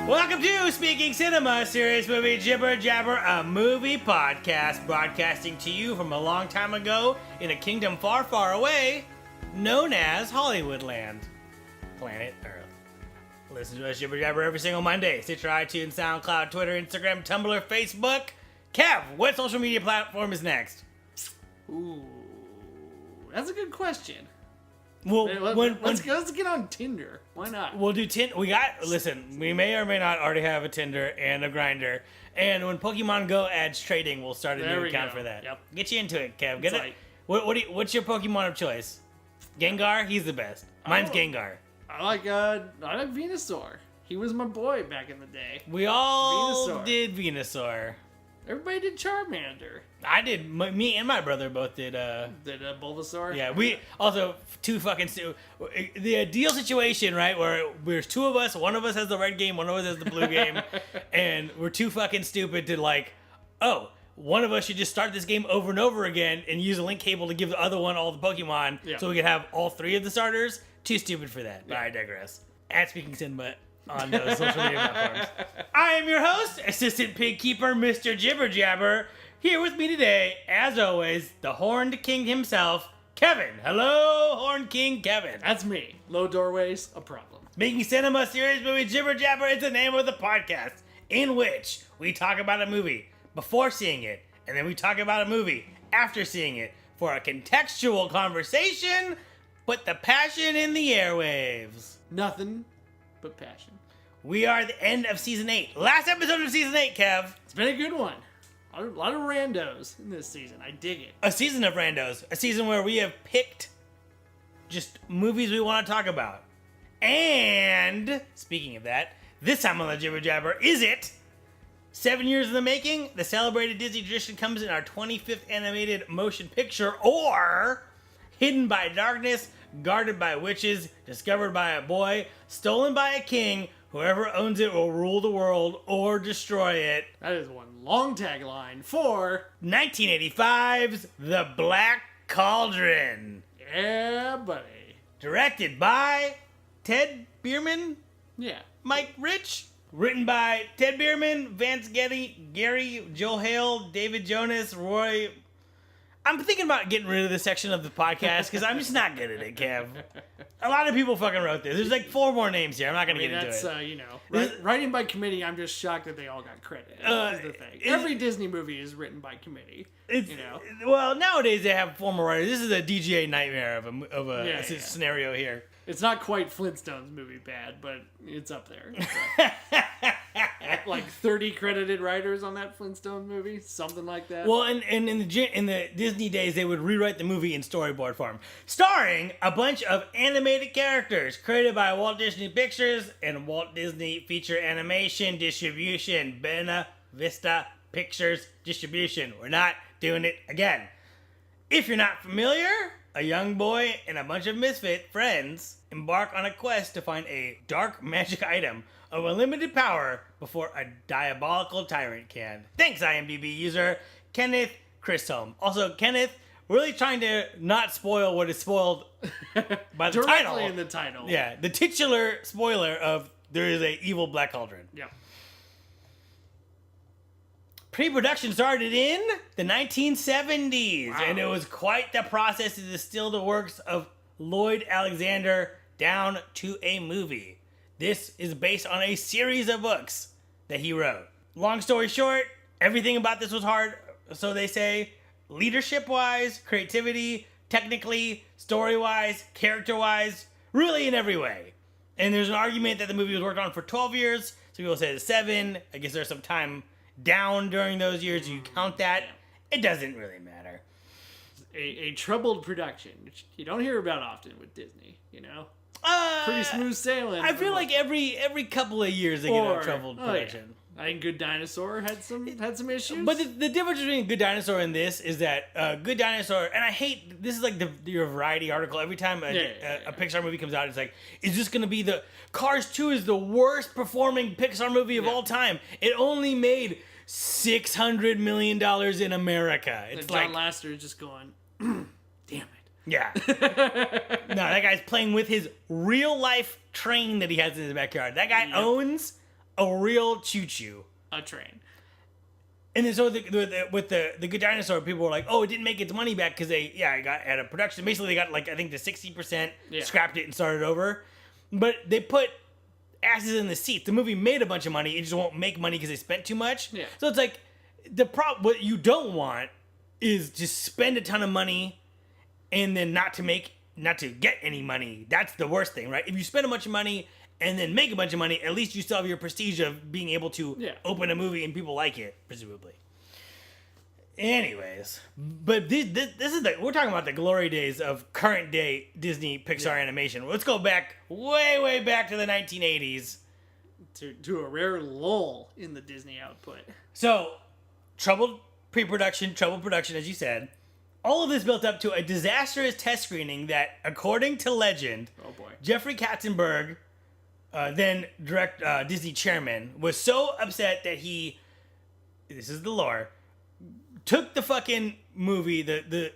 Welcome to Speaking Cinema, Serious Movie Jibber Jabber, a movie podcast broadcasting to you from a long time ago in a kingdom far, far away, known as Hollywoodland, planet Earth. Listen to us Jibber Jabber every single Monday. Stitcher, iTunes, SoundCloud, Twitter, Instagram, Tumblr, Facebook. Kev, what social media platform is next? Ooh, that's a good question. Well, let's get on Tinder. Why not? We'll do Tinder. Listen, we may or may not already have a Tinder and a Grindr. And when Pokemon Go adds trading, we'll start a new account for that. Yep. Get you into it, Kev. Get it. What's your Pokemon of choice? Gengar? He's the best. Mine's Gengar. I like Venusaur. He was my boy back in the day. We all Venusaur. did Venusaur. Everybody did Charmander. I did. Me and my brother both did. Did Bulbasaur? Yeah, we also two fucking the ideal situation, right? Where there's two of us, one of us has the red game, one of us has the blue game, and we're too fucking stupid to one of us should just start this game over and over again and use a link cable to give the other one all the Pokemon, so we could have all three of the starters. Too stupid for that. But I digress. At Speaking Cinema on those social media platforms. I am your host, Assistant Pig Keeper, Mr. Jibber Jabber. Here with me today, as always, the Horned King himself, Kevin. Hello, Horned King Kevin. That's me. Low doorways, a problem. Making Cinema, Serious Movie Jibber Jabber is the name of the podcast, in which we talk about a movie before seeing it, and then we talk about a movie after seeing it for a contextual conversation. Put the passion in the airwaves. Nothing but passion. We are at the end of Season 8. Last episode of Season 8, Kev. It's been a good one. A lot of randos in this season. I dig it. A season of randos. A season where we have picked just movies we want to talk about. And, speaking of that, this time on the Jibber Jabber, is it 7 years in the making? The celebrated Disney tradition comes in our 25th animated motion picture, or hidden by darkness, guarded by witches, discovered by a boy, stolen by a king. Whoever owns it will rule the world or destroy it. That is one long tagline for 1985's The Black Cauldron. Yeah, buddy. Directed by Ted Bierman, Yeah. Mike Rich. Written by Ted Bierman, Vance Getty, Gary, Joel Hale, David Jonas, Roy. I'm thinking about getting rid of this section of the podcast because I'm just not good at it, Kev. A lot of people fucking wrote this. There's like 4 more names here. I'm not going to get into it. Writing by committee, I'm just shocked that they all got credit. Is the thing. Every Disney movie is written by committee. Well, nowadays they have former writers. This is a DGA nightmare of a scenario here. It's not quite Flintstones movie bad, but it's up there. Like 30 credited writers on that Flintstone movie, something like that. Well, and in the Disney days, they would rewrite the movie in storyboard form, starring a bunch of animated characters created by Walt Disney Pictures and Walt Disney Feature Animation Distribution, Buena Vista Pictures Distribution. We're not doing it again. If you're not familiar, a young boy and a bunch of misfit friends embark on a quest to find a dark magic item of unlimited power before a diabolical tyrant can. Thanks, IMDb user Kenneth Christholm. Also, Kenneth, really trying to not spoil what is spoiled by the title. Directly in the title. Yeah, the titular spoiler of there is a evil Black Cauldron. Yeah. Pre-production started in the 1970s, and it was quite the process to distill the works of Lloyd Alexander down to a movie. This is based on a series of books that he wrote. Long story short, everything about this was hard, so they say, leadership-wise, creativity, technically, story-wise, character-wise, really in every way. And there's an argument that the movie was worked on for 12 years, so people say it's 7. I guess there's some time down during those years. You count that. It doesn't really matter. A troubled production, which you don't hear about often with Disney, Pretty smooth sailing. I feel like every couple of years they get a troubled production. I think Good Dinosaur had some issues. But the difference between Good Dinosaur and this is that Good Dinosaur, and I hate, this is like your Variety article. Every time a Pixar movie comes out, it's like, is this going to be the... Cars 2 is the worst performing Pixar movie of all time. It only made $600 million in America. It's John Lasseter is just going, damn it. Yeah. No, that guy's playing with his real life train that he has in his backyard. That guy owns a real choo-choo. A train. And then so with the Good Dinosaur, people were like, oh, it didn't make its money back because it got at a production. Basically, they got like, I think the 60%, scrapped it and started over. But they put asses in the seats. The movie made a bunch of money. It just won't make money because they spent too much. Yeah. So it's like, what you don't want is to spend a ton of money and then not to get any money. That's the worst thing, right? If you spend a bunch of money and then make a bunch of money, at least you still have your prestige of being able to open a movie and people like it, presumably. Anyways, but this is we're talking about the glory days of current day Disney Pixar animation. Let's go back, way back to the 1980s. To a rare lull in the Disney output. So, troubled production, as you said. All of this built up to a disastrous test screening that, according to legend, Jeffrey Katzenberg, then Disney chairman, was so upset that this is the lore, took the fucking movie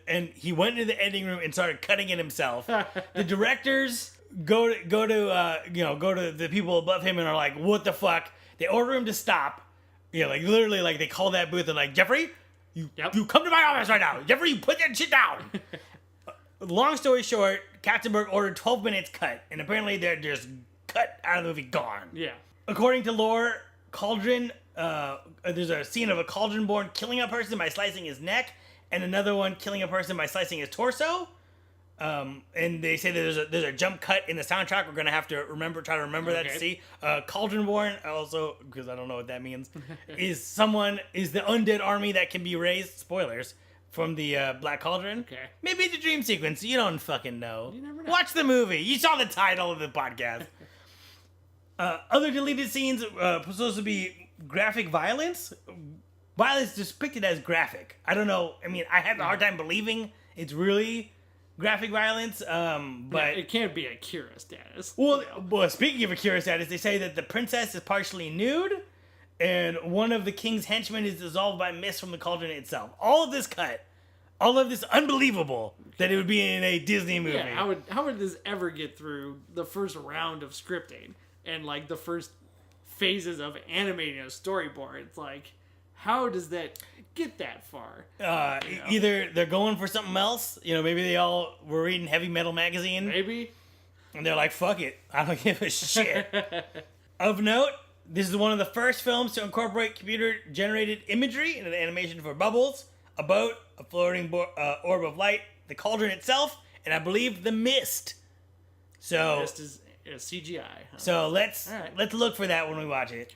and he went into the editing room and started cutting it himself. The directors go to the people above him and are like, what the fuck? They order him to stop. Like literally, like they call that booth and like, Jeffrey, you come to my office right now. Jeffrey, you put that shit down. Long story short, Katzenberg ordered 12 minutes cut, and apparently they're just cut out of the movie, gone. Yeah. According to lore, Cauldron, there's a scene of a Cauldron-born killing a person by slicing his neck, and another one killing a person by slicing his torso. And they say that there's a jump cut in the soundtrack. We're gonna have to try to remember that to see. Cauldron-born, also, because I don't know what that means, is the undead army that can be raised. Spoilers. From the Black Cauldron. Okay. Maybe it's a dream sequence. You don't fucking know. You never know. Watch the movie. You saw the title of the podcast. Other deleted scenes supposed to be graphic violence. Violence depicted as graphic. I don't know. I mean, I have a hard time believing it's really graphic violence. But it can't be Akira status. Well, speaking of Akira status, they say that the princess is partially nude. And one of the king's henchmen is dissolved by mist from the cauldron itself. All of this cut. All of this unbelievable that it would be in a Disney movie. Yeah, how would this ever get through the first round of scripting and like the first phases of animating a storyboard? It's like, how does that get that far? Either they're going for something else. Maybe they all were reading Heavy Metal magazine. Maybe. And they're like, fuck it. I don't give a shit. Of note, this is one of the first films to incorporate computer-generated imagery into the animation for Bubbles, a boat, a floating orb of light, the cauldron itself, and I believe the mist. So the mist is CGI. Huh? So let's look for that when we watch it.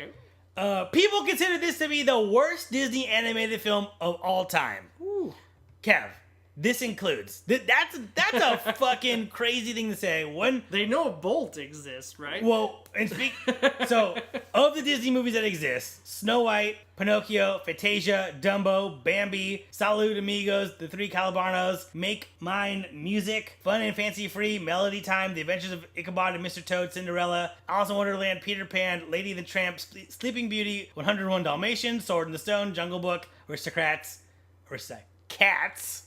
Okay. People consider this to be the worst Disney animated film of all time. Ooh. Kev, this includes that's a fucking crazy thing to say. When they know Bolt exists, right? Well, so of the Disney movies that exist, Snow White, Pinocchio, Fantasia, Dumbo, Bambi, Salud Amigos, The Three Calabarnos, Make Mine Music, Fun and Fancy Free, Melody Time, The Adventures of Ichabod and Mr. Toad, Cinderella, Alice in Wonderland, Peter Pan, Lady and the Tramp, Sleeping Beauty, 101 Dalmatians, Sword in the Stone, Jungle Book, Cats,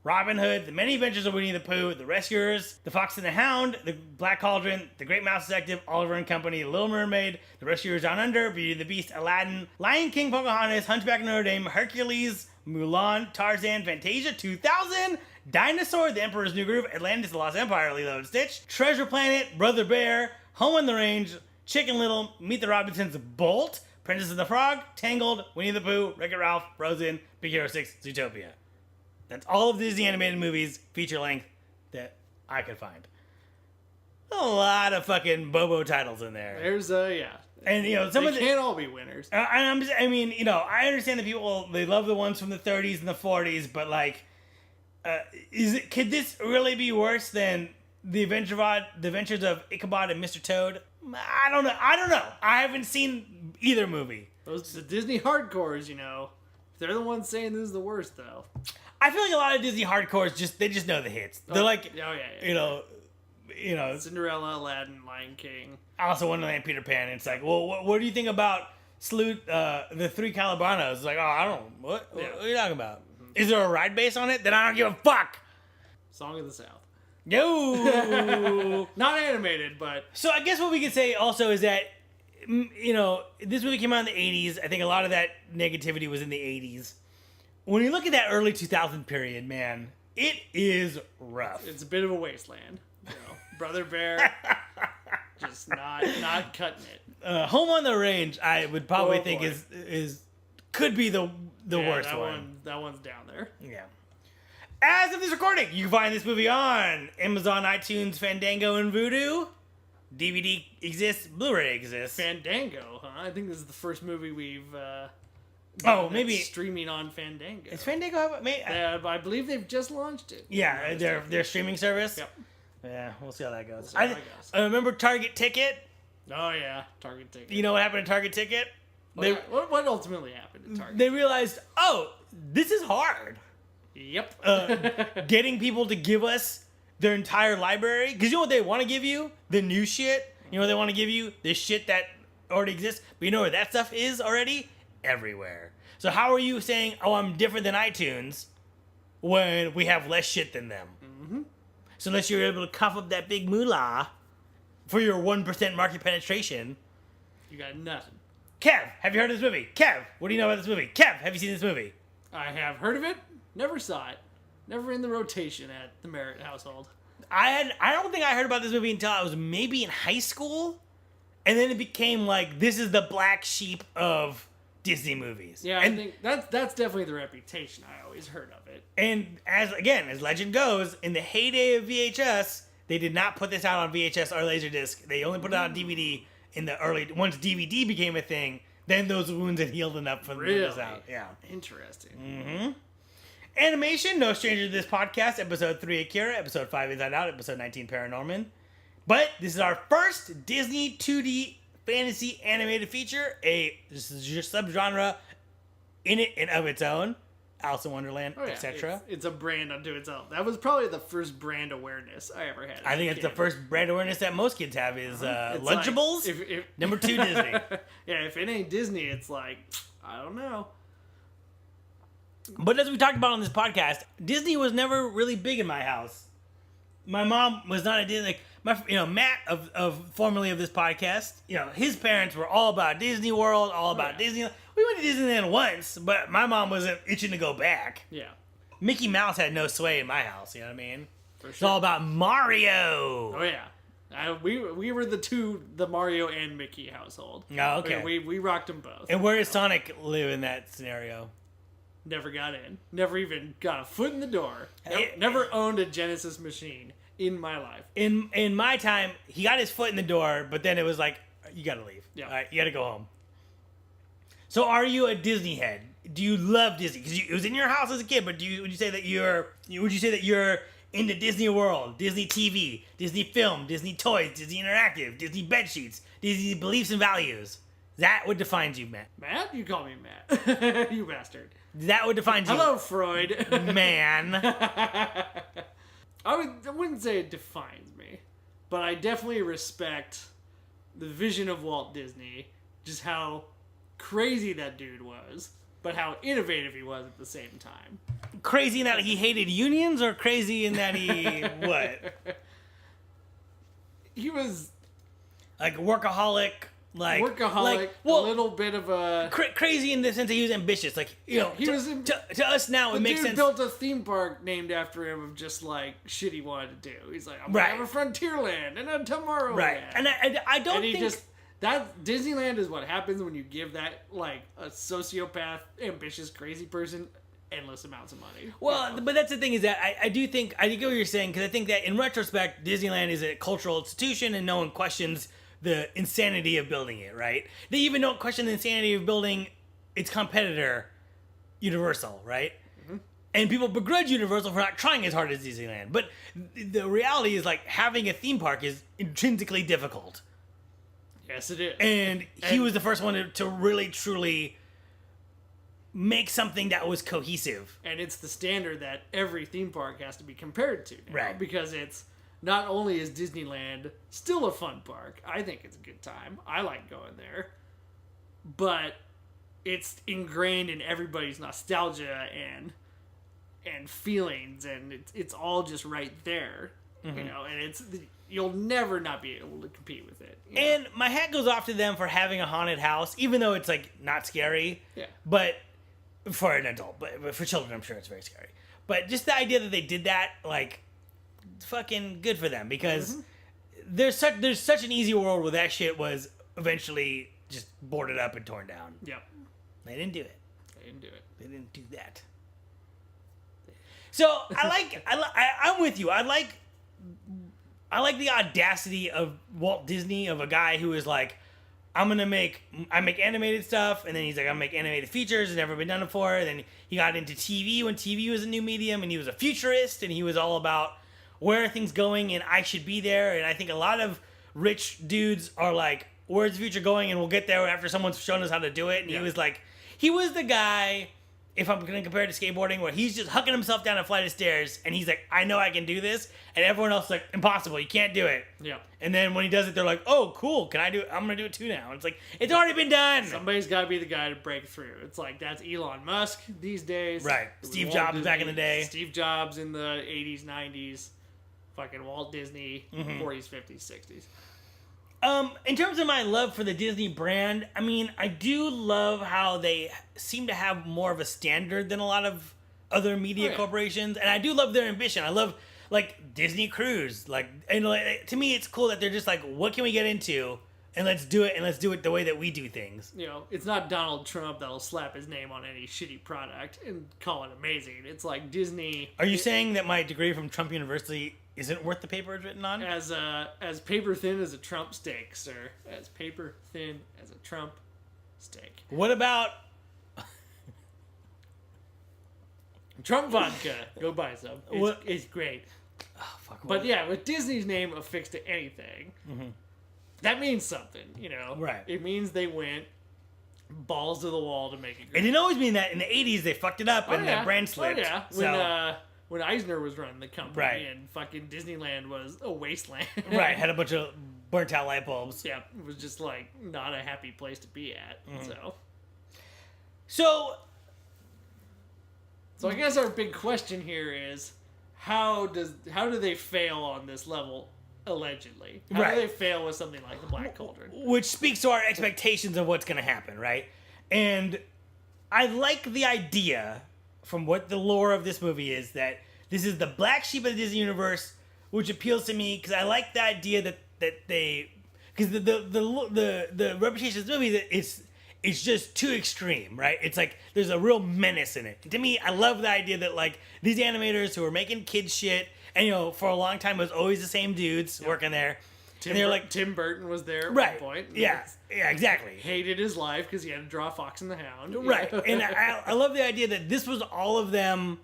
Robin Hood, The Many Adventures of Winnie the Pooh, The Rescuers, The Fox and the Hound, The Black Cauldron, The Great Mouse Detective, Oliver and Company, The Little Mermaid, The Rescuers Down Under, Beauty and the Beast, Aladdin, Lion King, Pocahontas, Hunchback of Notre Dame, Hercules, Mulan, Tarzan, Fantasia 2000, Dinosaur, The Emperor's New Groove, Atlantis, The Lost Empire, Lilo and Stitch, Treasure Planet, Brother Bear, Home on the Range, Chicken Little, Meet the Robinsons, Bolt, Princess and the Frog, Tangled, Winnie the Pooh, Wreck-It Ralph, Frozen, Big Hero 6, Zootopia. That's all of the Disney animated movies, feature length, that I could find. A lot of fucking Bobo titles in there. There's and some they of the can't all be winners. I understand that people they love the ones from the 30s and the 40s, but like, could this really be worse than the Adventures of Ichabod and Mr. Toad? I don't know. I haven't seen either movie. Those the Disney hardcores, they're the ones saying this is the worst, though. I feel like a lot of Disney hardcores just know the hits. They're like, Cinderella, Aladdin, Lion King, Alice in Wonderland, Peter Pan. It's like, well, what do you think about the Three Calabarnos? It's like, I don't know. What are you talking about? Mm-hmm. Is there a ride based on it? Then I don't give a fuck. Song of the South. No. Not animated, but... So I guess what we could say also is that you know, this movie came out in the 80s. I think a lot of that negativity was in the 80s. When you look at that early 2000 period, man, it is rough. It's a bit of a wasteland. You know, Brother Bear, just not cutting it. Home on the Range, I would probably think boy. is could be the worst one. That one's down there. Yeah. As of this recording, you can find this movie on Amazon, iTunes, Fandango, and Vudu. DVD exists, Blu-ray exists. Fandango, huh? I think this is the first movie we've maybe streaming on Fandango. Is Fandango have I believe they've just launched it. Yeah, their streaming service. Yep. Yeah, we'll see how that goes. We'll see how that goes. I remember Target Ticket. Oh yeah, Target Ticket. You know what happened to Target Ticket? What ultimately happened at Target? They realized, oh, this is hard. Yep. Getting people to give us their entire library, because you know what they want to give you? The new shit. You know what they want to give you? The shit that already exists. But you know where that stuff is already? Everywhere. So how are you saying, oh, I'm different than iTunes when we have less shit than them? Mm-hmm. So unless you're able to cough up that big moolah for your 1% market penetration, you got nothing. Kev, have you heard of this movie? Kev, what do you know about this movie? Kev, have you seen this movie? I have heard of it. Never saw it. Never in the rotation at the Merritt household. I don't think I heard about this movie until I was maybe in high school, and then it became like, this is the black sheep of Disney movies. Yeah, and, I think that's definitely the reputation. I always heard of it. And as legend goes, in the heyday of VHS, they did not put this out on VHS or Laserdisc. They only put it out on DVD in the early. Once DVD became a thing, then those wounds had healed enough for them to put this out. Yeah, interesting. Mm-hmm. Animation, no stranger to this podcast. Episode 3, Akira. Episode 5, Inside Out. Episode 19, Paranorman. But this is our first Disney 2D fantasy animated feature. This is your subgenre in it and of its own. Alice in Wonderland, etc. It's a brand unto its own. That was probably the first brand awareness I ever had. I think it's the first brand awareness that most kids have is Lunchables. Like, if number 2, Disney. Yeah, if it ain't Disney, it's like, I don't know. But as we talked about on this podcast, Disney was never really big in my house. My mom was not a Disney. Matt formerly of this podcast, his parents were all about Disney World, all about Disney. We went to Disneyland once, but my mom wasn't itching to go back. Yeah. Mickey Mouse had no sway in my house. You know what I mean? For sure. It's all about Mario. Oh yeah. We were the Mario and Mickey household. Oh, okay. We rocked them both. And where does Sonic live in that scenario? Never got in. Never even got a foot in the door. Never owned a Genesis machine in my life. In my time, he got his foot in the door, but then it was like, you gotta leave. Yeah. All right, you gotta go home. So are you a Disney head? Do you love Disney? Because it was in your house as a kid, but would you say that you're into Disney World, Disney TV, Disney film, Disney toys, Disney interactive, Disney bed sheets, Disney beliefs and values? That what defines you, Matt. Matt? You call me Matt. You bastard. That would define you. Hello, Freud. Man. I wouldn't say it defines me, but I definitely respect the vision of Walt Disney, just how crazy that dude was, but how innovative he was at the same time. Crazy in that he hated unions, or crazy in that he what? He was like workaholic. Like a little bit of a crazy in the sense that he was ambitious. Like to us now, it makes sense. The dude built a theme park named after him of just like shit he wanted to do. He's like, I'm gonna have a Frontierland and a Tomorrowland. Right, and I don't think that Disneyland is what happens when you give that like a sociopath, ambitious, crazy person endless amounts of money. Well, but that's the thing is that I do think I get what you're saying, because I think that in retrospect, Disneyland is a cultural institution and no one questions the insanity of building it, right? They even don't question the insanity of building its competitor, Universal, right? Mm-hmm. And people begrudge Universal for not trying as hard as Disneyland. But the reality is, like, having a theme park is intrinsically difficult. Yes, it is. And he was the first one to really, truly make something that was cohesive. And it's the standard that every theme park has to be compared to now, right? Because it's not only is Disneyland still a fun park, I think it's a good time. I like going there. But it's ingrained in everybody's nostalgia and feelings, and it's all just right there. you know, and you'll never not be able to compete with it. You know? And my hat goes off to them for having a haunted house, even though it's like not scary. Yeah. But for an adult, but for children, I'm sure it's very scary. But just the idea that they did that, like, fucking good for them, because there's such an easy world where that shit was eventually just boarded up and torn down. Yep. They didn't do it. They didn't do it. They didn't do that. So I'm with you. I like the audacity of Walt Disney, of a guy who is like, I make animated stuff, and then he's like, I make animated features, it's never been done before. And then he got into TV when TV was a new medium, and he was a futurist, and he was all about where are things going, and I should be there. And I think a lot of rich dudes are like, where's the future going, and we'll get there after someone's shown us how to do it. And he was the guy, if I'm going to compare it to skateboarding, where he's just hucking himself down a flight of stairs, and he's like, I know I can do this, and everyone else is like, impossible, you can't do it. Yeah. And then when he does it, they're like, oh, cool, can I do it? I'm going to do it too now. And it's like, it's already been done. Somebody's got to be the guy to break through. It's like, that's Elon Musk these days. Right. Steve Jobs back in the day. Steve Jobs in the 80s, 90s. Fucking Walt Disney, 40s, 50s, 60s. In terms of my love for the Disney brand, I mean, I do love how they seem to have more of a standard than a lot of other media corporations, and I do love their ambition. I love, like, Disney Cruise. Like, and to me, it's cool that they're just like, what can we get into, and let's do it, and let's do it the way that we do things. You know, it's not Donald Trump that'll slap his name on any shitty product and call it amazing. It's like Disney. Are you saying that my degree from Trump University isn't worth the paper it's written on? As paper thin as a Trump steak, sir. As paper thin as a Trump steak. What about Trump vodka? Go buy some. It's great. Oh, fuck. But yeah, with Disney's name affixed to anything, that means something, you know? Right. It means they went balls to the wall to make it great. It didn't always mean that. In the 80s, they fucked it up and the brand slipped. Oh, yeah. So, when Eisner was running the company, Right. and fucking Disneyland was a wasteland. right, had a bunch of burnt out light bulbs. Yeah, it was just like not a happy place to be at. So I guess our big question here is how do they fail on this level allegedly? How do they fail with something like the Black Cauldron? Which speaks to our expectations of what's going to happen, right? And I like the idea from what the lore of this movie is, that this is the black sheep of the Disney universe, which appeals to me because I like the idea that they, because the reputation of this movie that it's just too extreme, right? It's like there's a real menace in it. And to me, I love the idea that like these animators who are making kids shit, and you know, for a long time it was always the same dudes working there. Tim Burton was there at one point. Yeah, exactly. Hated his life because he had to draw Fox and the Hound. Right. And I love the idea that this was all of them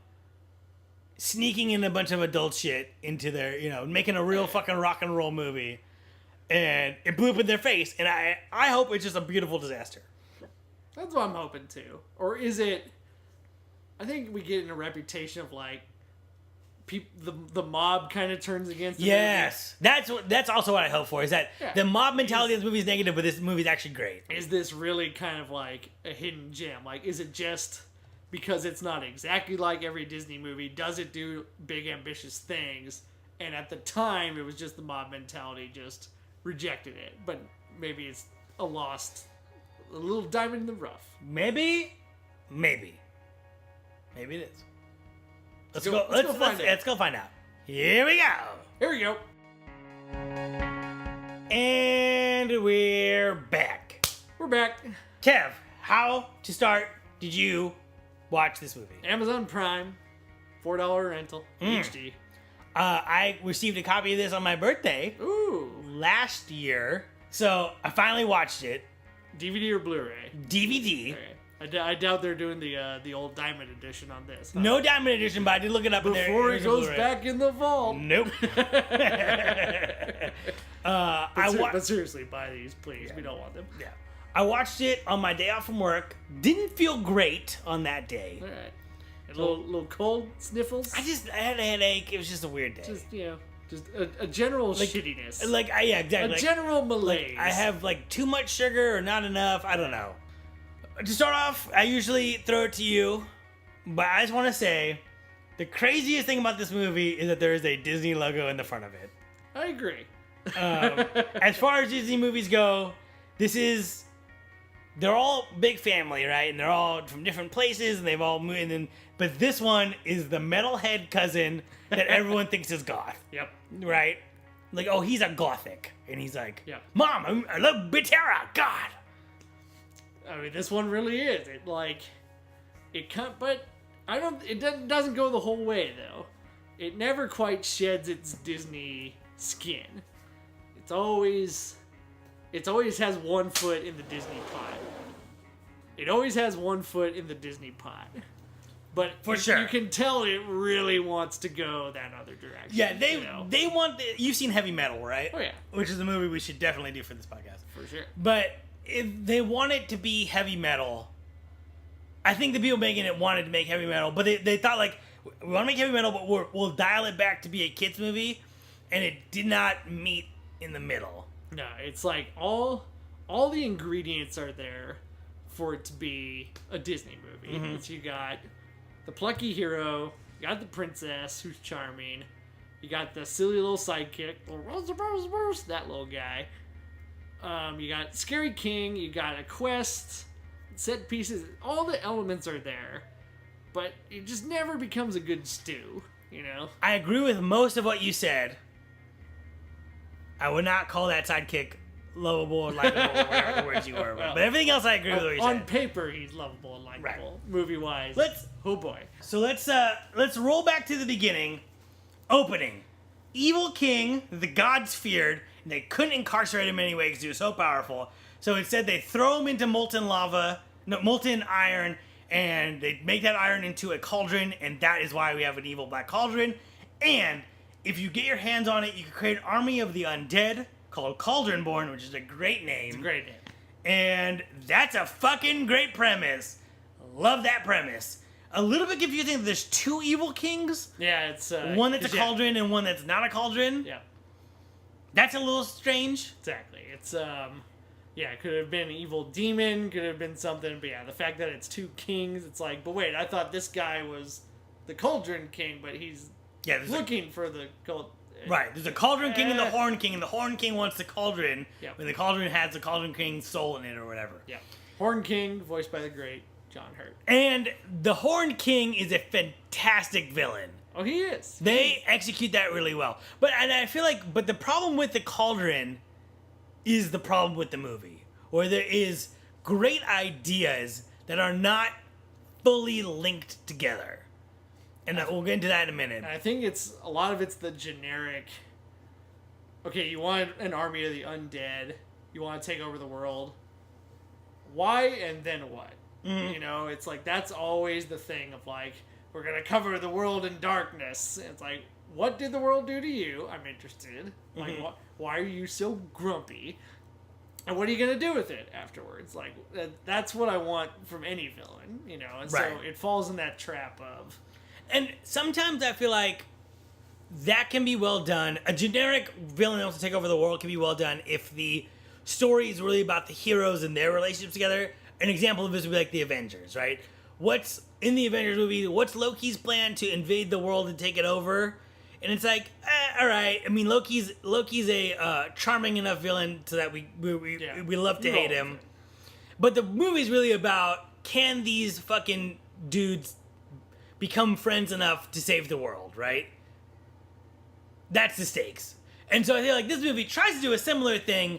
sneaking in a bunch of adult shit into their, you know, making a real fucking rock and roll movie. And it blew up in their face. And I hope it's just a beautiful disaster. That's what I'm hoping too. Or is it... I think we get in a reputation of like... the mob kind of turns against the yes movie. That's also what I hope for, is that the mob mentality of this movie is negative, but this movie is actually great. Is this really kind of like a hidden gem? Like, is it just because it's not exactly like every Disney movie, does it do big ambitious things, and at the time it was just the mob mentality just rejected it, but maybe it's a little diamond in the rough. Maybe it is. Let's go find out. Here we go. And we're back. Kev, how to start did you watch this movie? Amazon Prime, $4 rental, HD. I received a copy of this on my birthday. Ooh. Last year. So I finally watched it. DVD or Blu-ray? DVD. Okay. I doubt they're doing the old Diamond Edition on this. Huh? No Diamond Edition, but I did look it up. Before it goes back in the vault. Nope. But seriously, buy these, please. Yeah. We don't want them. Yeah. I watched it on my day off from work. Didn't feel great on that day. All right. A little cold sniffles. I had a headache. It was just a weird day. Just a general shittiness. Yeah, exactly. A general malaise. I have too much sugar or not enough. I don't know. To start off, I usually throw it to you, but I just want to say, The craziest thing about this movie is that there is a Disney logo in the front of it. I agree. As far as Disney movies go, they're all big family, right? And they're all from different places, and they've all moved. But this one is the metalhead cousin that everyone thinks is goth. Yep. Right? Like, oh, he's a gothic. And he's like, Yep. Mom, I love Bitera, God. I mean, this one really is. But it doesn't go the whole way, though. It never quite sheds its Disney skin. It always has one foot in the Disney pot. It always has one foot in the Disney pot. But For sure. You can tell it really wants to go that other direction. Yeah, they want... You've seen Heavy Metal, right? Oh, yeah. Which is a movie we should definitely do for this podcast. For sure. But if they want it to be heavy metal, I think the people making it wanted to make heavy metal, but they thought, like, we want to make heavy metal, but we'll dial it back to be a kids movie, and it did not meet in the middle. No, it's like all the ingredients are there for it to be a Disney movie. Mm-hmm. It's, you got the plucky hero, you got the princess who's charming, you got the silly little sidekick, that little guy. You got Scary King, you got a quest, set pieces, all the elements are there, but it just never becomes a good stew, you know? I agree with most of what you said. I would not call that sidekick lovable or likable, or whatever words you were. But everything else I agree with what you On said. paper, he's lovable and likable. Right. Movie-wise, oh boy. So let's roll back to the beginning. Opening. Evil king, the gods feared, and they couldn't incarcerate him anyway because he was so powerful. So instead they throw him into molten iron, and they make that iron into a cauldron, and that is why we have an evil Black Cauldron. And if you get your hands on it, you can create an army of the undead called Cauldronborn, which is a great name. It's a great name. And that's a fucking great premise. Love that premise. A little bit confusing that there's two evil kings. Yeah, it's... one that's a cauldron and one that's not a cauldron. Yeah. That's a little strange. Exactly. It's, yeah, it could have been an evil demon, could have been something, but yeah, the fact that it's two kings, it's like, but wait, I thought this guy was the Cauldron King, but he's looking for the Right, there's a Cauldron King and the Horn King, and the Horn King wants the Cauldron, when the Cauldron has the Cauldron King's soul in it or whatever. Yeah. Horn King, voiced by the great John Hurt. And the Horn King is a fantastic villain. Oh, he is. They execute that really well. And I feel like, but the problem with the Cauldron is the problem with the movie, where there is great ideas that are not fully linked together. And we'll get into that in a minute. I think a lot of it's the generic, okay, you want an army of the undead, you want to take over the world, why and then what? Mm-hmm. You know, it's like, that's always the thing of like, we're going to cover the world in darkness. And it's like, what did the world do to you? I'm interested. Like, why are you so grumpy? And what are you going to do with it afterwards? Like, that's what I want from any villain, you know? And so it falls in that trap of... And sometimes I feel like that can be well done. A generic villain that wants to take over the world can be well done if the story is really about the heroes and their relationships together. An example of this would be like the Avengers, right? What's in the Avengers movie? What's Loki's plan to invade the world and take it over? And it's like, all right. I mean, Loki's a charming enough villain so that we love to hate him. But the movie's really about, can these fucking dudes become friends enough to save the world, right? That's the stakes. And so I feel like this movie tries to do a similar thing,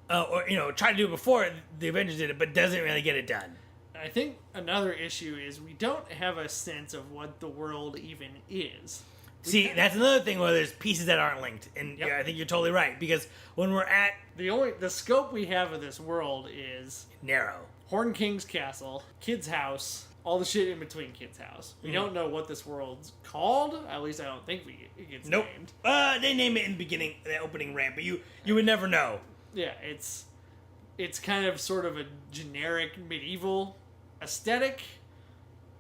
or, you know, tried to do it before the Avengers did it, but doesn't really get it done. I think another issue is we don't have a sense of what the world even is. See, that's another thing where there's pieces that aren't linked, and yeah, I think you're totally right, because when we're at... The scope we have of this world is... narrow. Horn King's castle, Kid's house, all the shit in between Kid's house. We don't know what this world's called. At least I don't think it gets named. They name it in the beginning, the opening ramp, but you would never know. Yeah, it's kind of sort of a generic medieval aesthetic.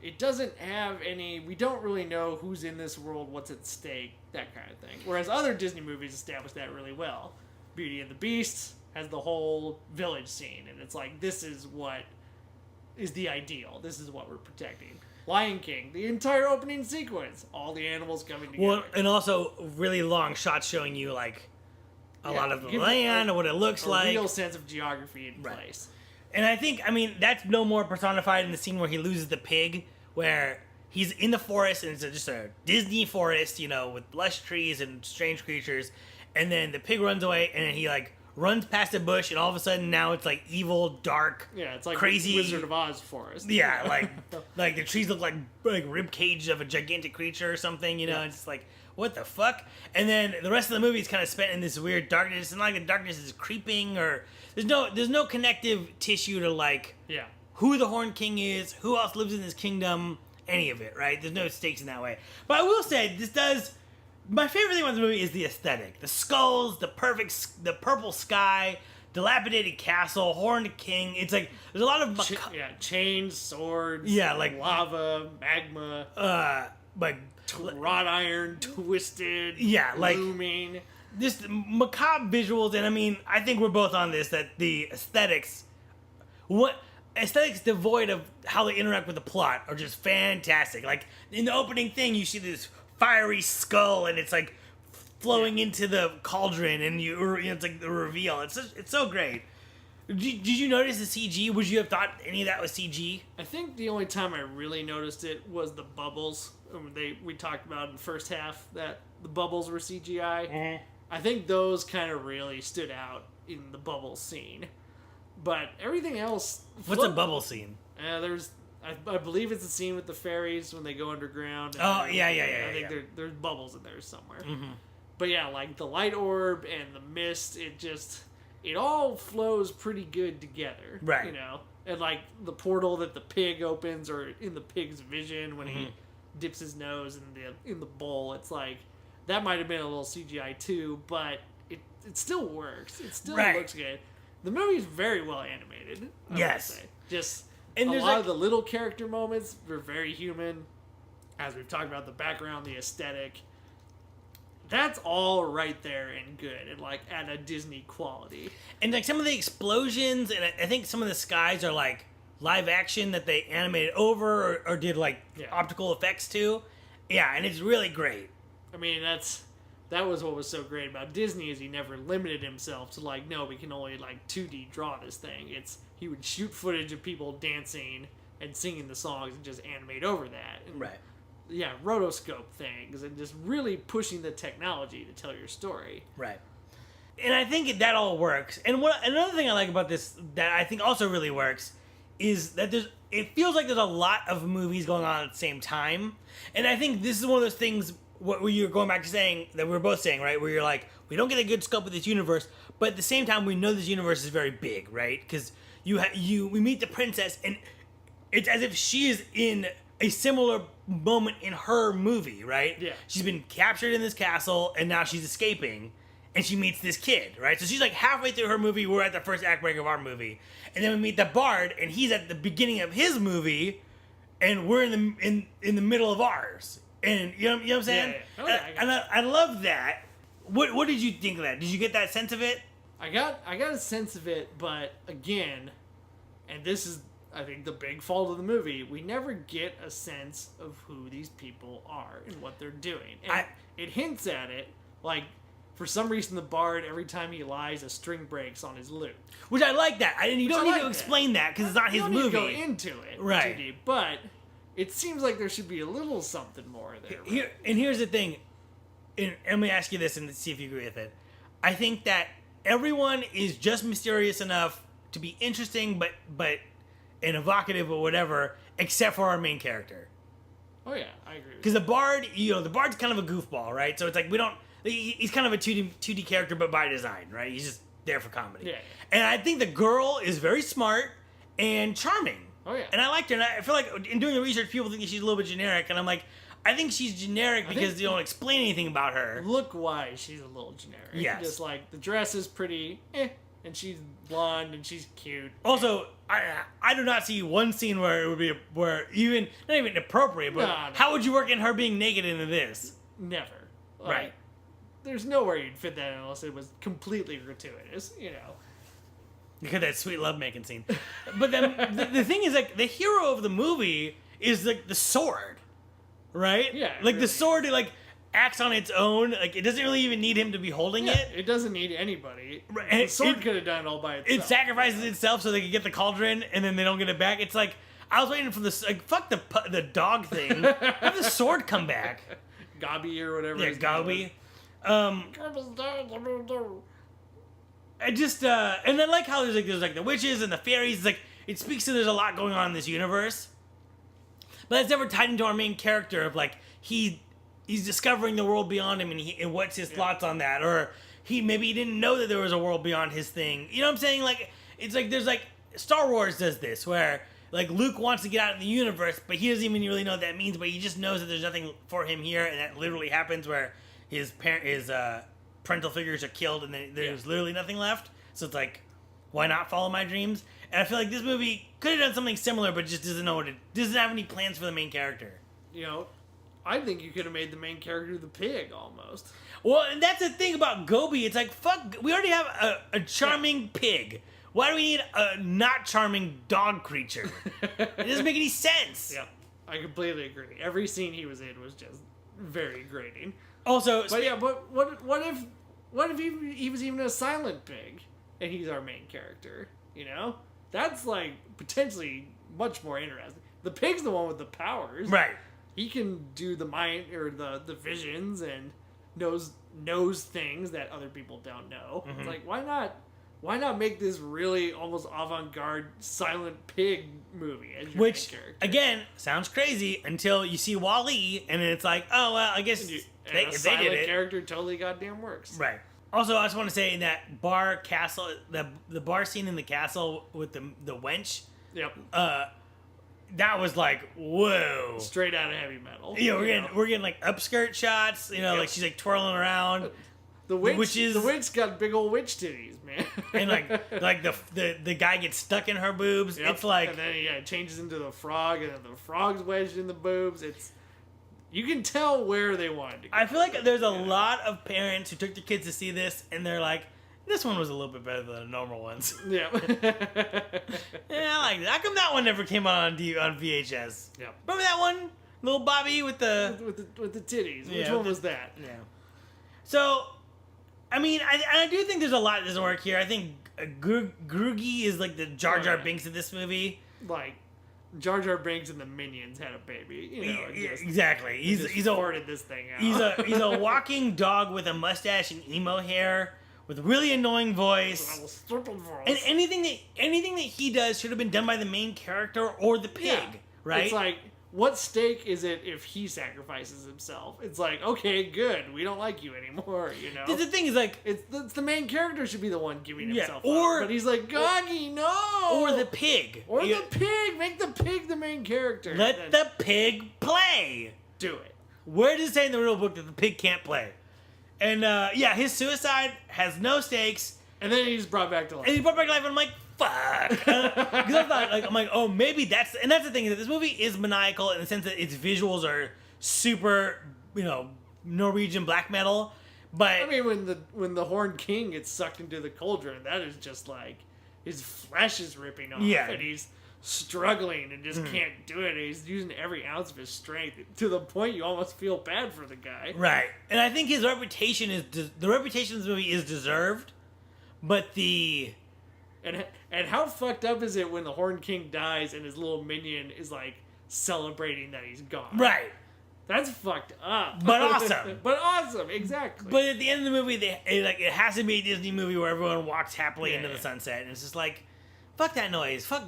It doesn't have any... We don't really know who's in this world, what's at stake, that kind of thing. Whereas other Disney movies establish that really well. Beauty and the Beast has the whole village scene, and it's like, this is what is the ideal. This is what we're protecting. Lion King, the entire opening sequence, all the animals coming together. Well, and also really long shots showing you like a lot of the land or what it looks like. A real sense of geography in place. And I think, that's no more personified in the scene where he loses the pig, where he's in the forest and it's just a Disney forest, with lush trees and strange creatures. And then the pig runs away and then he like runs past a bush and all of a sudden now it's like evil, dark, it's like crazy Wizard of Oz forest. Yeah, like the trees look like rib cage of a gigantic creature or something, It's just like, what the fuck? And then the rest of the movie is kind of spent in this weird darkness. It's not like the darkness is creeping or there's no connective tissue to like who the Horned King is, who else lives in this kingdom, any of it, right? There's no stakes in that way. But I will say my favorite thing about the movie is the aesthetic. The skulls, the purple sky, dilapidated castle, Horned King. It's like there's a lot of chains, swords, like lava, magma, like wrought iron, twisted, looming. Just macabre visuals, and I think we're both on this that the aesthetics devoid of how they interact with the plot are just fantastic. Like in the opening thing, you see this fiery skull, and it's like flowing into the cauldron, and it's like the reveal. It's so great. Did you notice the CG? Would you have thought any of that was CG? I think the only time I really noticed it was the bubbles. We talked about in the first half that the bubbles were CGI. Mm-hmm. I think those kind of really stood out in the bubble scene. But everything else... What's a bubble scene? I believe it's a scene with the fairies when they go underground. Oh, yeah. I think there's bubbles in there somewhere. Mm-hmm. But yeah, like the light orb and the mist, it all flows pretty good together. Right. And like the portal that the pig opens, or in the pig's vision when he dips his nose in the bowl, it's like that might have been a little CGI too, but it still works. It still looks good. The movie's very well animated. I would say. Just a lot of the little character moments were very human. As we've talked about, the background, the aesthetic. That's all right there and good, and like at a Disney quality. And like some of the explosions, and I think some of the skies are like live action that they animated over or did like optical effects to. Yeah, and it's really great. That was what was so great about Disney, is he never limited himself to like, no, we can only like 2D draw this thing. He would shoot footage of people dancing and singing the songs and just animate over that. And, right. Yeah, rotoscope things and just really pushing the technology to tell your story. Right. And I think that all works. And another thing I like about this that I think also really works is that it feels like there's a lot of movies going on at the same time. And I think this is one of those things where you're going back to saying that we were both saying, right? Where you're like, we don't get a good scope of this universe, but at the same time we know this universe is very big, right? Because we meet the princess and it's as if she is in a similar moment in her movie, right? Yeah. She's been captured in this castle and now she's escaping and she meets this kid, right? So she's like halfway through her movie, we're at the first act break of our movie. And then we meet the bard and he's at the beginning of his movie and we're in the middle of ours. And you know what I'm saying? Yeah. Oh, yeah, and I love that. What did you think of that? Did you get that sense of it? I got a sense of it, but again, and this is I think the big fault of the movie, we never get a sense of who these people are and what they're doing. And it hints at it, like for some reason the bard, every time he lies, a string breaks on his lute. Which I like that. And you don't need to explain that because it's not his movie. You don't need to go into it, right? Too deep, but it seems like there should be a little something more there. Here's the thing, and let me ask you this and see if you agree with it. I think that everyone is just mysterious enough to be interesting, but and evocative or whatever, except for our main character. Oh yeah, I agree. Because the bard's kind of a goofball, right? So it's like he's kind of a 2D character, but by design, right? He's just there for comedy. Yeah. And I think the girl is very smart and charming. Oh yeah. And I liked her, and I feel like in doing the research, people think she's a little bit generic, and I'm like, I think she's generic because they don't explain anything about her. Look-wise, she's a little generic. Yes. Just like the dress is pretty, and she's blonde and she's cute. Also, I do not see one scene where it would be even not even appropriate, but how would you work in her being naked into this? Never. Right. There's nowhere you'd fit that in unless it was completely gratuitous, Because that sweet lovemaking scene. But then the thing is, like, the hero of the movie is like the sword, right? Yeah, like really the sword, it like acts on its own. Like it doesn't really even need him to be holding it. It doesn't need anybody. Right, The and sword it- could have done it all by itself. It sacrifices itself so they can get the cauldron, and then they don't get it back. It's like I was waiting for this. Like fuck the dog thing. Have the sword come back. Gobby or whatever. Yeah, his name Gobby. was. I just and I like how there's like the witches and the fairies. It's like it speaks to there's a lot going on in this universe, but it's never tied into our main character of like he's discovering the world beyond him and what's his thoughts on that, or maybe he didn't know that there was a world beyond his thing. You know what I'm saying? Like it's like there's like Star Wars does this where like Luke wants to get out in the universe, but he doesn't even really know what that means. But he just knows that there's nothing for him here, and that literally happens where his parental figures are killed, and then there's literally nothing left. So it's like, why not follow my dreams? And I feel like this movie could have done something similar, but just doesn't have any plans for the main character. You know, I think you could have made the main character the pig almost. Well, and that's the thing about Gobi. It's like, fuck, we already have a charming pig. Why do we need a not charming dog creature? It doesn't make any sense. Yeah, I completely agree. Every scene he was in was just very grating. Also, But what if he was even a silent pig and he's our main character? You know, that's like potentially much more interesting. The pig's the one with the powers, right. He can do the mind or the visions and knows things that other people don't know. Mm-hmm. It's like why not make this really almost avant-garde silent pig movie as your main Which, character? again, sounds crazy until you see Wall-E, and then it's like, oh, well, I guess And they a did silent it. character totally goddamn works. Right. Also, I just want to say in that bar castle, the bar scene in the castle with the wench, Yep. that was like, whoa. Straight out of Heavy Metal. Yeah, you know? we're getting like upskirt shots, Yep. like she's like twirling around. The witch, witches- the witch got big old witch titties, man. And like the guy gets stuck in her boobs. Yep. It's like, and then it changes into the frog, and then the frog's wedged in the boobs. You can tell where they wanted to go. I feel like there's a lot of parents who took their kids to see this, and they're like, this one was a little bit better than the normal ones. Yeah. Yeah, I like that. How come that one never came out on VHS? Yeah. Remember that one, little Bobby with the with the titties. Which Yeah, one with was that? yeah. So, I mean, I do think there's a lot that doesn't work here. I think Groogy is like the Jar Jar Right. Binks of this movie. Like Jar Jar Binks and the Minions had a baby. You know, Yeah, just, exactly. He's just farted this thing out. he's a walking dog with a mustache and emo hair with a really annoying voice. And anything that he does should have been done by the main character or the pig, Yeah. right? It's like, what stake is it if he sacrifices himself? It's like, okay, good, we don't like you anymore, you know? the thing is like, It's the main character should be the one giving Yeah, himself or- up. But he's like, Goggy, no! or the pig. Or the pig! Make the pig the main character. Let Then the pig play. do it. Where does it say in the rule book that the pig can't play? And yeah, his suicide has no stakes, And then he's brought back to life. and he brought back to life, and I'm like, fuck. Because I thought, like, I'm like, oh, maybe that's the thing, is that this movie is maniacal in the sense that its visuals are super, Norwegian black metal, but I mean, when the Horned King gets sucked into the cauldron, that is just like his flesh is ripping off, Yeah. and he's struggling and just can't do it. And he's using every ounce of his strength to the point you almost feel bad for the guy. right. And I think his reputation the reputation of this movie is deserved, but And how fucked up is it when the Horned King dies and his little minion is like celebrating that he's gone? right. That's fucked up. But awesome. But awesome, exactly. But at the end of the movie, it has to be a Disney movie where everyone walks happily Yeah, into the yeah. sunset, and it's just like, fuck that noise, fuck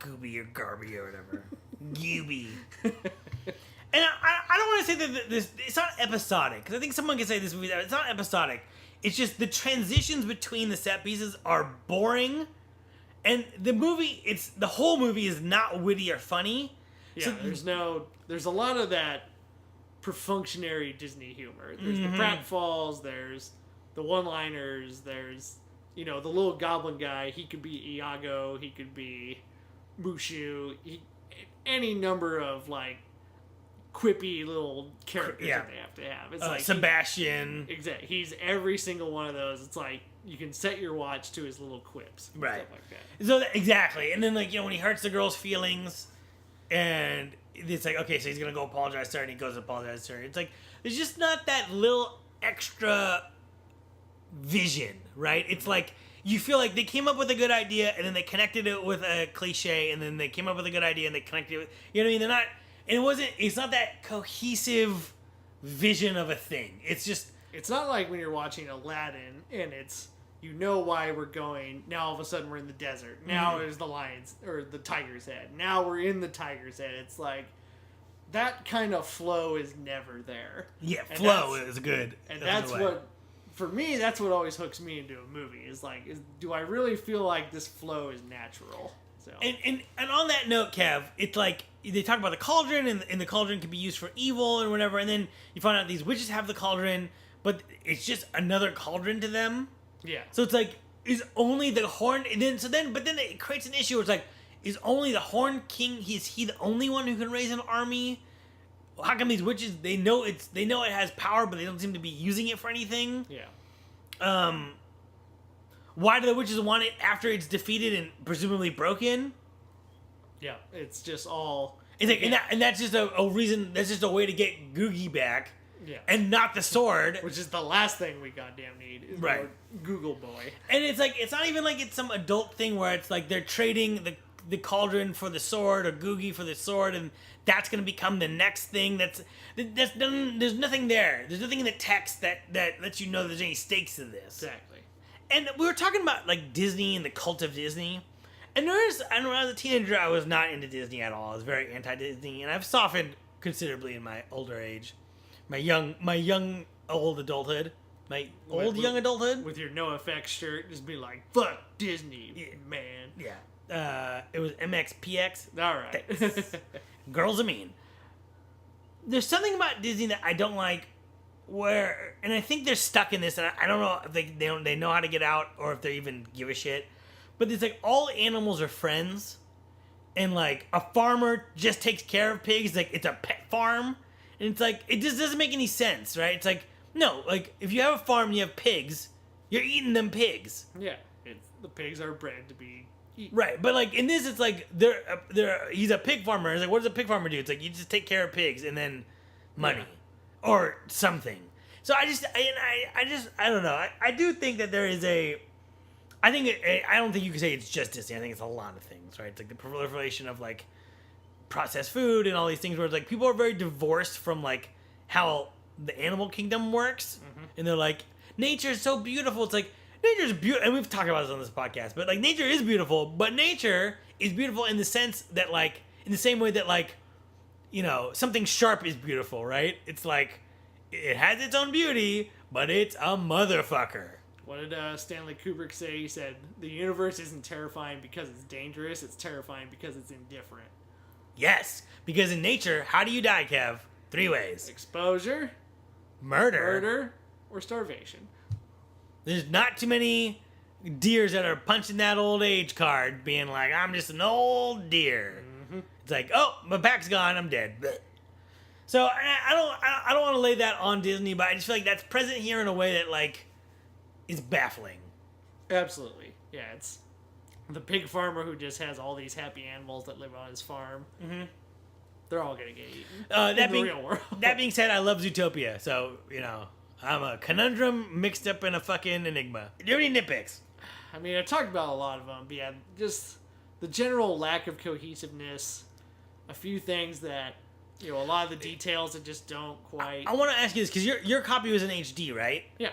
Gooby or Garby or whatever, Gooby. And I don't want to say that this it's not episodic, because I think someone can say this movie it's not episodic. It's just the transitions between the set pieces are boring, and the whole movie is not witty or funny. yeah, So there's a lot of that perfunctionary Disney humor. There's Mm-hmm. the pratfalls, there's the one-liners, there's the little goblin guy. He could be Iago, he could be Mushu, any number of like quippy little characters Yeah. that they have to have. It's like Sebastian. exactly. He's every single one of those. It's like you can set your watch to his little quips, and Right. Stuff like that. So exactly, and then when he hurts the girl's feelings, and it's like, okay, so he's gonna go apologize to her, and he goes to apologize to her. It's like there's just not that little extra vision, right? It's like you feel like they came up with a good idea, and then they connected it with a cliche, and then they came up with a good idea, and they connected it with, you know what I mean? They're not, and it's not that cohesive vision of a thing. It's just, it's not like when you're watching Aladdin and it's, you know why we're going, now all of a sudden we're in the desert, now there's the lion's or the tiger's head, now we're in the tiger's head. It's like that kind of flow is never there. Yeah, and flow is good. And that's what, for me, that's what always hooks me into a movie, is like, do I really feel like this flow is natural? So and on that note, Kev, it's like they talk about the cauldron, and the cauldron can be used for evil and whatever, and then you find out these witches have the cauldron, but it's just another cauldron to them. Yeah. So it's like, is only the Horn, but then it creates an issue where it's like, is only the Horn King, is he the only one who can raise an army? How come these witches, they know it has power, but they don't seem to be using it for anything? Yeah. Why do the witches want it after it's defeated and presumably broken? Yeah, it's just all... It's like, and that's just a reason, that's just a way to get Googie back. Yeah. And not the sword. Which is the last thing we goddamn need. Is right. Google boy. And it's like, it's not even like it's some adult thing where it's like they're trading the cauldron for the sword, or Googie for the sword, and that's going to become the next thing. There's nothing there. There's nothing in the text that lets you know there's any stakes in this. Exactly. And we were talking about like Disney and the cult of Disney. And when I was a teenager, I was not into Disney at all. I was very anti-Disney, and I've softened considerably in my older age. My young old adulthood. Young adulthood. With your no effects shirt, just be like, fuck Disney, man. Yeah. It was MXPX. Alright. Girls are mean. There's something about Disney that I don't like, and I think they're stuck in this, and I don't know if they know how to get out, or if they even give a shit. But it's like all animals are friends, and like a farmer just takes care of pigs, like it's a pet farm. And it's like, it just doesn't make any sense, right? It's like, no, like, if you have a farm and you have pigs, you're eating them pigs. Yeah, the pigs are bred to be eaten. Right, but like, in this, it's like, he's a pig farmer. It's like, what does a pig farmer do? It's like, you just take care of pigs and then money. Yeah. Or something. So I don't know. I do think that there is I don't think you can say it's just Disney. I think it's a lot of things, right? It's like the proliferation of like, processed food and all these things where it's like people are very divorced from like how the animal kingdom works, and they're like, nature is so beautiful. It's like, nature's beautiful, and we've talked about this on this podcast, but like nature is beautiful, but nature is beautiful in the sense that like, in the same way that like, you know, something sharp is beautiful, right? It's like, it has its own beauty, but it's a motherfucker. What did Stanley Kubrick say? He said, the universe isn't terrifying because it's dangerous, it's terrifying because it's indifferent. Yes, because in nature, how do you die, Kev? 3 ways. Exposure, murder, or starvation. There's not too many deers that are punching that old age card, being like, I'm just an old deer. Mm-hmm. It's like, oh, my back's gone, I'm dead. Blech. So I don't want to lay that on Disney, but I just feel like that's present here in a way that like is baffling. Absolutely, yeah. It's the pig farmer who just has all these happy animals that live on his farm. Mm-hmm. They're all gonna get eaten in the real world. That being said, I love Zootopia, so you know I'm a conundrum mixed up in a fucking enigma. Do you have any nitpicks? I mean, I talked about a lot of them, but yeah, just the general lack of cohesiveness. A few things that, you know, a lot of the details that just don't quite. I want to ask you this because your copy was in HD, right? Yeah.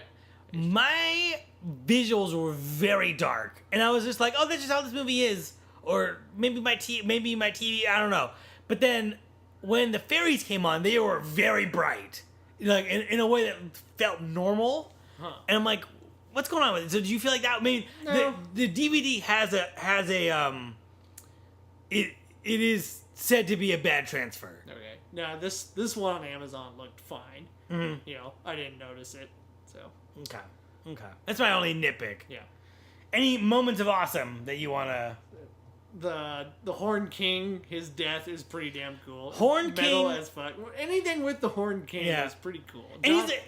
My visuals were very dark, and I was just like, "Oh, that's just how this movie is," or maybe my TV, I don't know. But then when the fairies came on, they were very bright, like in a way that felt normal. Huh. And I'm like, "What's going on with it?" So do you feel like that? I mean, no. the DVD has a it is said to be a bad transfer. Okay. No, this one on Amazon looked fine. Mm-hmm. You know, I didn't notice it. So. Okay. That's my only nitpick. Yeah. Any moments of awesome that you want to... The Horn King, his death is pretty damn cool. Horn King... as fuck. Anything with the Horn King is pretty cool.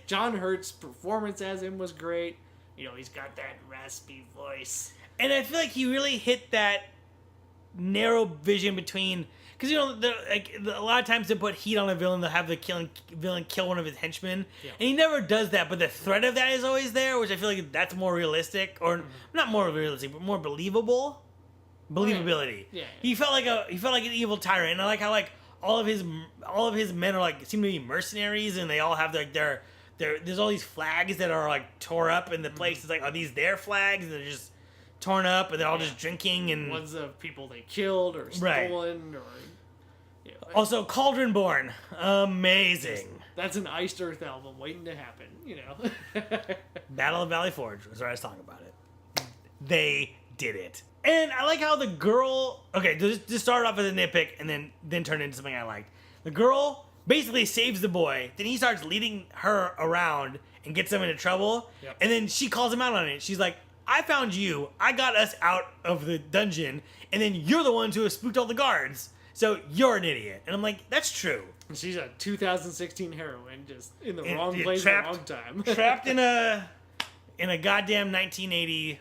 John Hurt's performance as him was great. You know, he's got that raspy voice. And I feel like he really hit that narrow vision between, because a lot of times they put heat on a villain, they'll have the villain kill one of his henchmen, and he never does that, but the threat of that is always there, which I feel like that's more realistic, or not more realistic, but more believable. Believability. Yeah. He felt like an evil tyrant, and I like how like all of his men are like seem to be mercenaries, and they all have like there's all these flags that are like tore up in the place. It's like, are these their flags? And they're just torn up, and they're all just drinking, and ones of people they killed or stolen or. Yeah, also, Cauldron Born, amazing. That's an Iced Earth album waiting to happen. You know. Battle of Valley Forge was where I was talking about it. They did it. And I like how the girl... Okay, just start off as a nitpick and then turn into something I liked. The girl basically saves the boy. Then he starts leading her around and gets him into trouble. Yep. And then she calls him out on it. She's like, I found you. I got us out of the dungeon. And then you're the ones who have spooked all the guards. So you're an idiot. And I'm like, that's true. She's a 2016 heroine just in the wrong place at the wrong time. Trapped in a goddamn 1980...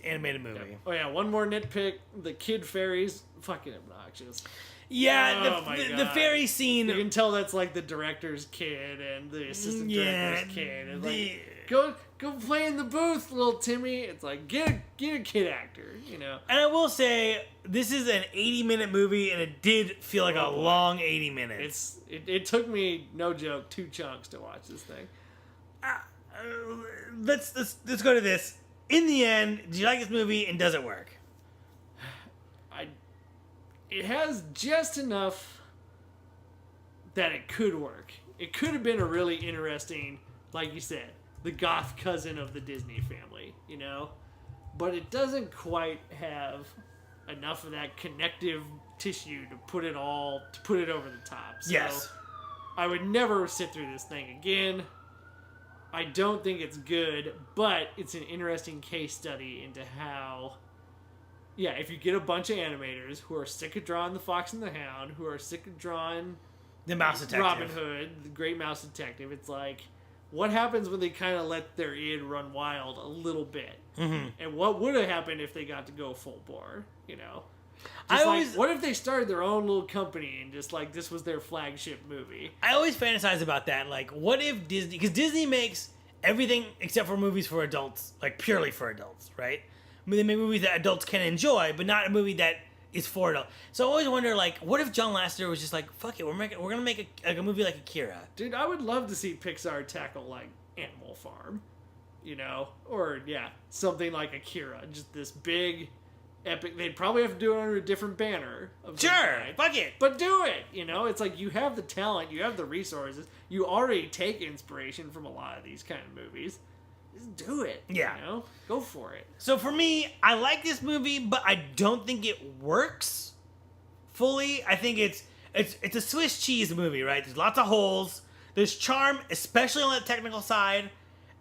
animated movie. Yep. Oh yeah, one more nitpick. The kid fairies, fucking obnoxious. Yeah, Oh the fairy scene. You can tell that's like the director's kid and the assistant director's kid. And like, go play in the booth, little Timmy. It's like, get a kid actor, you know. And I will say, this is an 80-minute movie, and it did feel like a long 80 minutes. It took me, no joke, 2 chunks to watch this thing. Let's go to this. In the end, do you like this movie, and does it work? It has just enough that it could work. It could have been a really interesting, like you said, the goth cousin of the Disney family, you know? But it doesn't quite have enough of that connective tissue to put it over the top. So yes. I would never sit through this thing again. I don't think it's good, but it's an interesting case study into how, if you get a bunch of animators who are sick of drawing the Fox and the Hound, who are sick of drawing the Mouse Detective, Robin Hood, the Great Mouse Detective, it's like, what happens when they kind of let their id run wild a little bit? Mm-hmm. And what would have happened if they got to go full bore, you know? What if they started their own little company and just like this was their flagship movie? I always fantasize about that. Like, what if Disney? Because Disney makes everything except for movies for adults, like purely for adults, right? I mean, they make movies that adults can enjoy, but not a movie that is for adults. So I always wonder, like, what if John Lasseter was just like, "Fuck it, we're gonna make a movie like Akira." Dude, I would love to see Pixar tackle like Animal Farm, you know, or something like Akira, just this big. Epic. They'd probably have to do it under a different banner. Sure, fuck it. But do it. You know, it's like you have the talent, you have the resources, you already take inspiration from a lot of these kind of movies. Just do it. Yeah. You know, go for it. So for me, I like this movie, but I don't think it works fully. I think it's a Swiss cheese movie, right? There's lots of holes. There's charm, especially on the technical side,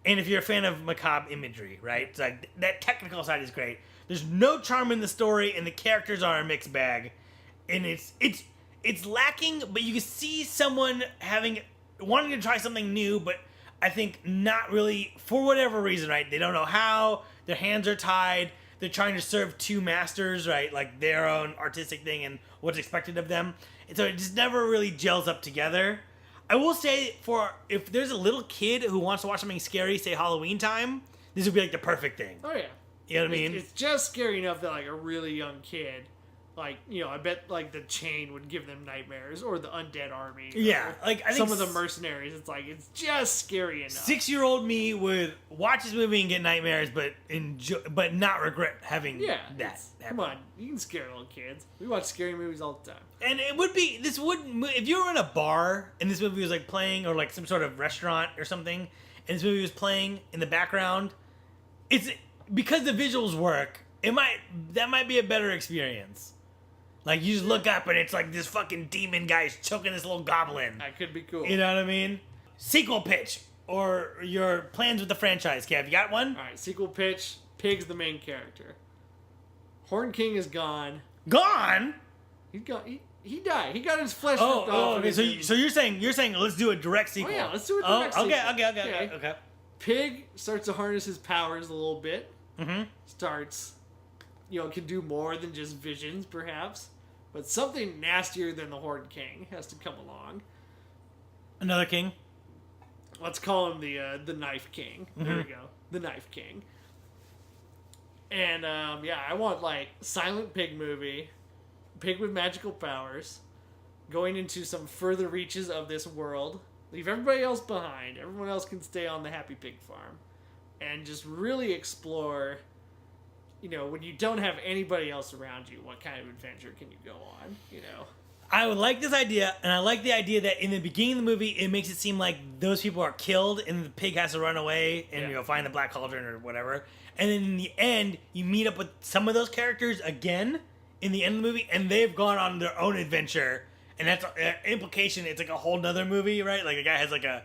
and if you're a fan of macabre imagery, right? It's like that technical side is great. There's no charm in the story, and the characters are a mixed bag, and it's lacking. But you can see someone wanting to try something new, but I think not really for whatever reason, right? They don't know how. Their hands are tied. They're trying to serve 2 masters, right? Like their own artistic thing and what's expected of them, and so it just never really gels up together. I will say, if there's a little kid who wants to watch something scary, say Halloween time, this would be like the perfect thing. Oh yeah. You know what I mean? It's just scary enough that like a really young kid, like, you know, I bet like the Chain would give them nightmares, or the Undead Army. Yeah, like I think some of the mercenaries. It's like it's just scary enough. 6-year-old me would watch this movie and get nightmares, but not regret having that. Come on, you can scare little kids. We watch scary movies all the time. And it would be if you were in a bar and this movie was like playing, or like some sort of restaurant or something, and this movie was playing in the background, it's. Because the visuals work, that might be a better experience. Like, you just look up and it's like this fucking demon guy is choking this little goblin. That could be cool. You know what I mean? Sequel pitch, or your plans with the franchise, Kev. You got one? Alright, sequel pitch. Pig's the main character. Horn King is gone. Gone? He's gone. He died. He got his flesh ripped off. Oh, okay. So you're saying let's do a direct sequel. Oh, yeah, let's do a direct sequel. Okay. Pig starts to harness his powers a little bit. Mm-hmm. Starts, can do more than just visions, perhaps. But something nastier than the Horned King has to come along. Another king? Let's call him the Knife King. There we go. The Knife King. And, I want, silent pig movie. Pig with magical powers. Going into some further reaches of this world. Leave everybody else behind. Everyone else can stay on the Happy Pig Farm. And just really explore... when you don't have anybody else around you, what kind of adventure can you go on, I would like this idea, and I like the idea that in the beginning of the movie, it makes it seem like those people are killed, and the pig has to run away and, find the Black Cauldron or whatever. And then in the end, you meet up with some of those characters again in the end of the movie, and they've gone on their own adventure. And that's implication, it's like a whole nother movie, right? Like a guy has like a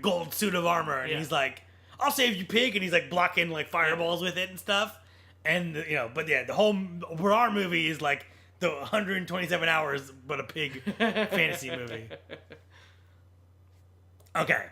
gold suit of armor, and he's like, I'll save you, pig, and he's like blocking like fireballs with it and stuff. And, our movie is like the 127 hours, but a pig fantasy movie. Okay.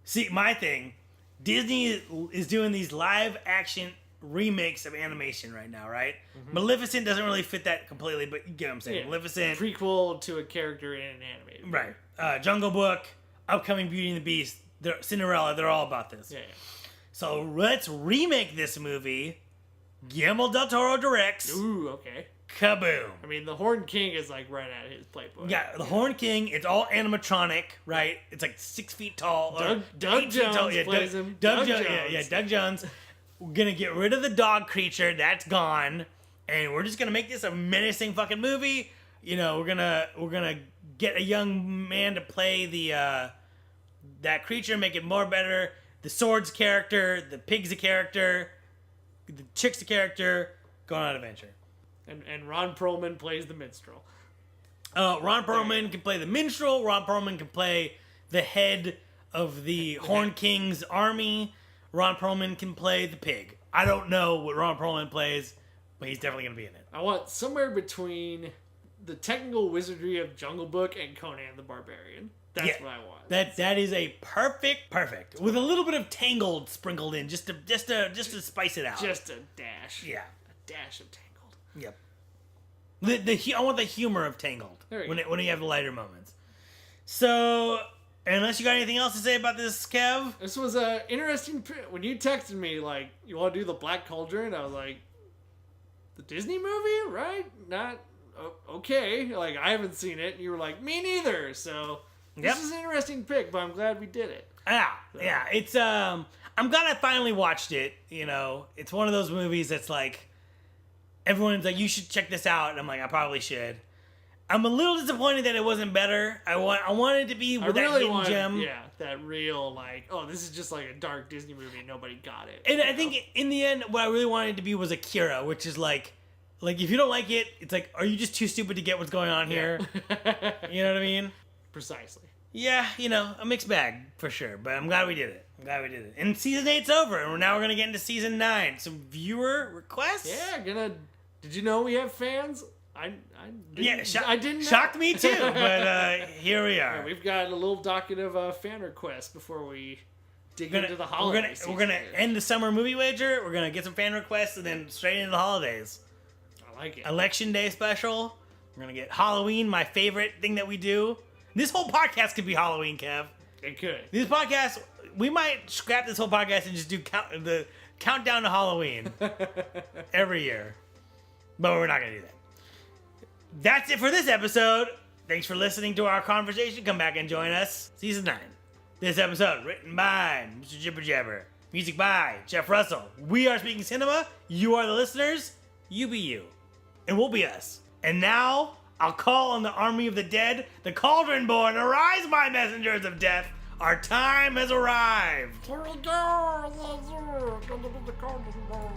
See, my thing, Disney is doing these live action remakes of animation right now, right? Mm-hmm. Maleficent doesn't really fit that completely, but you get what I'm saying. Yeah. Maleficent. Prequel to a character in an animated movie. Right. Jungle Book, upcoming Beauty and the Beast, Cinderella, they're all about this. Yeah. So let's remake this movie. Guillermo del Toro directs. Ooh, okay. Kaboom. I mean, the Horned King is like right at his playbook. Yeah, the Horned King, it's all animatronic, right? It's like 6 feet tall. Doug Jones plays him. Doug Jones. Yeah, Doug Jones. We're going to get rid of the dog creature. That's gone. And we're just going to make this a menacing fucking movie. We're going to get a young man to play that creature, make it more better. The sword's character, the pig's a character. The chick's a character, going on an adventure. And Ron Perlman plays the minstrel. Ron Perlman can play the minstrel. Ron Perlman can play the head of the Horned King's army. Ron Perlman can play the pig. I don't know what Ron Perlman plays, but he's definitely going to be in it. I want somewhere between the technical wizardry of Jungle Book and Conan the Barbarian. That's what I want. That is a perfect with a little bit of Tangled sprinkled in, just to spice it out. Just a dash. Yeah, a dash of Tangled. Yep. I want the humor of Tangled when you have the lighter moments. So, unless you got anything else to say about this, Kev? This was interesting. When you texted me like you want to do the Black Cauldron, I was like, the Disney movie, right? Not okay. Like I haven't seen it, and you were like, me neither. So. This is an interesting pick, but I'm glad we did it. Yeah. It's I'm glad I finally watched it. It's one of those movies that's like everyone's like, you should check this out, and I'm like, I probably should. I'm a little disappointed that it wasn't better. I wanted it to be with that hidden gem. Yeah, that real this is just like a dark Disney movie and nobody got it. And I think in the end, what I really wanted it to be was Akira, which is like if you don't like it, it's like, are you just too stupid to get what's going on here? You know what I mean? Precisely. Yeah, a mixed bag for sure, but I'm glad we did it. And season 8's over, and now we're gonna get into season 9. Some viewer requests. Yeah, Did you know we have fans? I didn't know. Shocked me too, but here we are. Yeah, we've got a little docket of fan requests before we dig into the holidays. We're gonna end the summer movie wager. We're gonna get some fan requests, and then straight into the holidays. I like it. Election Day special. We're gonna get Halloween, my favorite thing that we do. This whole podcast could be Halloween, Kev. It could. This podcast, we might scrap this whole podcast and just do the countdown to Halloween every year. But we're not going to do that. That's it for this episode. Thanks for listening to our conversation. Come back and join us. Season 9. This episode written by Mr. Jibber Jabber. Music by Jeff Russell. We are Speaking Cinema. You are the listeners. You be you. And we'll be us. And now, I'll call on the army of the dead, the Cauldron Born. Arise, my messengers of death. Our time has arrived. Here we go. The Cauldron Born.